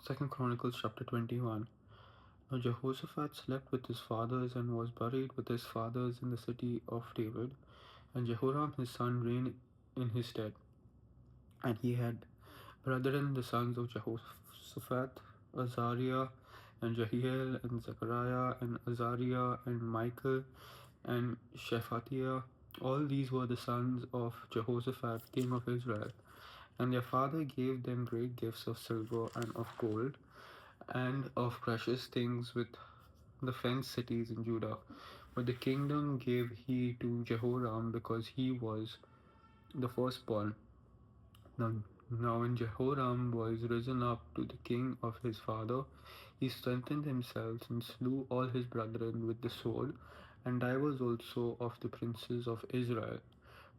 Second Chronicles chapter 21. Now Jehoshaphat slept with his fathers and was buried with his fathers in the city of David, and Jehoram his son reigned in his stead. And he had brethren, the sons of Jehoshaphat, Azariah, and Jehiel, and Zechariah, and Azariah, and Michael, and Shephatiah. All these were the sons of Jehoshaphat, king of Israel. And their father gave them great gifts of silver and of gold, and of precious things with the fenced cities in Judah. But the kingdom gave he to Jehoram because he was the firstborn. Now when Jehoram was risen up to the king of his father, he strengthened himself and slew all his brethren with the sword, and divers also of the princes of Israel.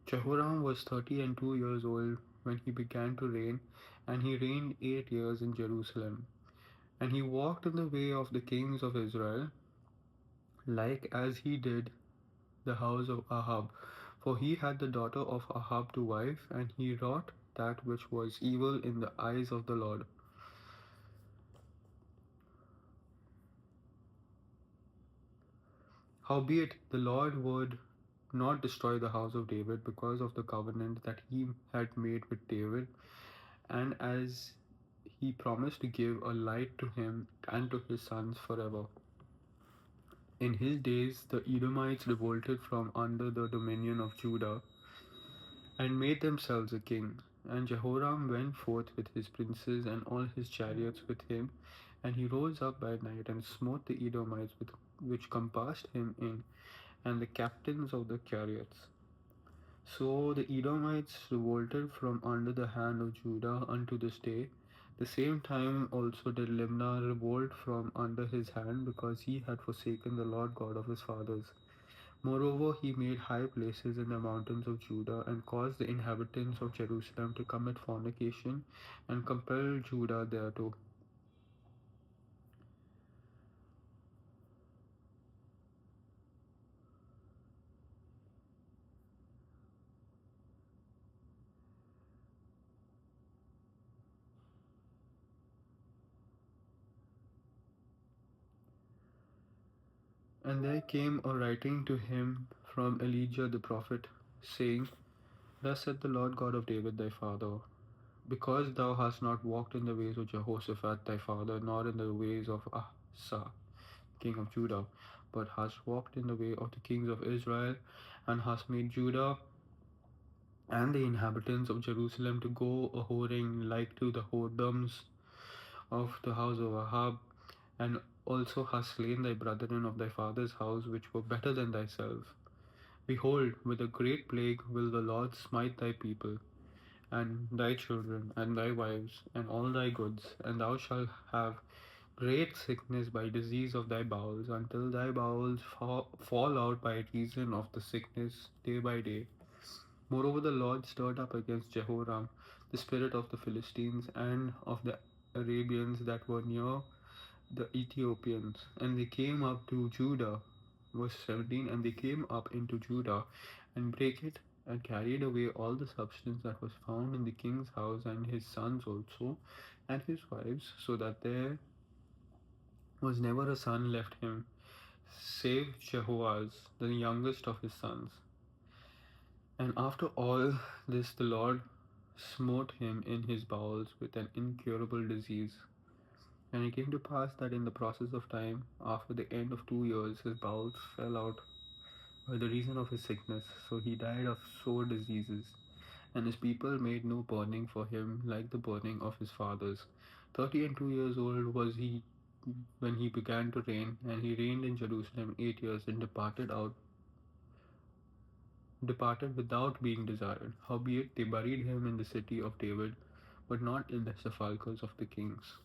Jehoram was 32 years old when he began to reign, and he reigned 8 years in Jerusalem. And he walked in the way of the kings of Israel, like as he did the house of Ahab. For he had the daughter of Ahab to wife, and he wrought that which was evil in the eyes of the Lord. Howbeit the Lord would not destroy the house of David because of the covenant that he had made with David, and as he promised to give a light to him and to his sons forever. In his days, the Edomites revolted from under the dominion of Judah and made themselves a king. And Jehoram went forth with his princes and all his chariots with him, and he rose up by night and smote the Edomites which compassed him in, and the captains of the chariots. So the Edomites revolted from under the hand of Judah unto this day. The same time also did Libnah revolt from under his hand, because he had forsaken the Lord God of his fathers. Moreover, he made high places in the mountains of Judah, and caused the inhabitants of Jerusalem to commit fornication, and compelled Judah thereto. And there came a writing to him from Elijah the prophet, saying, Thus saith the Lord God of David thy father, because thou hast not walked in the ways of Jehoshaphat thy father, nor in the ways of Asa king of Judah, but hast walked in the way of the kings of Israel, and hast made Judah and the inhabitants of Jerusalem to go a whoring like to the whoredoms of the house of Ahab, and also hast slain thy brethren of thy father's house, which were better than thyself. Behold, with a great plague will the Lord smite thy people, and thy children, and thy wives, and all thy goods, and thou shalt have great sickness by disease of thy bowels, until thy bowels fall out by reason of the sickness day by day. Moreover, the Lord stirred up against Jehoram the spirit of the Philistines and of the Arabians that were near the Ethiopians, and they came up to Judah. Verse 17. And they came up into Judah, and brake it, and carried away all the substance that was found in the king's house, and his sons also, and his wives, so that there was never a son left him, save Jehoaz, the youngest of his sons. And after all this, the Lord smote him in his bowels with an incurable disease. And it came to pass that in the process of time, after the end of 2 years, his bowels fell out by the reason of his sickness. So he died of sore diseases. And his people made no burning for him like the burning of his fathers. 32 years old was he when he began to reign, and he reigned in Jerusalem 8 years, and departed without being desired. Howbeit they buried him in the city of David, but not in the sepulchres of the kings.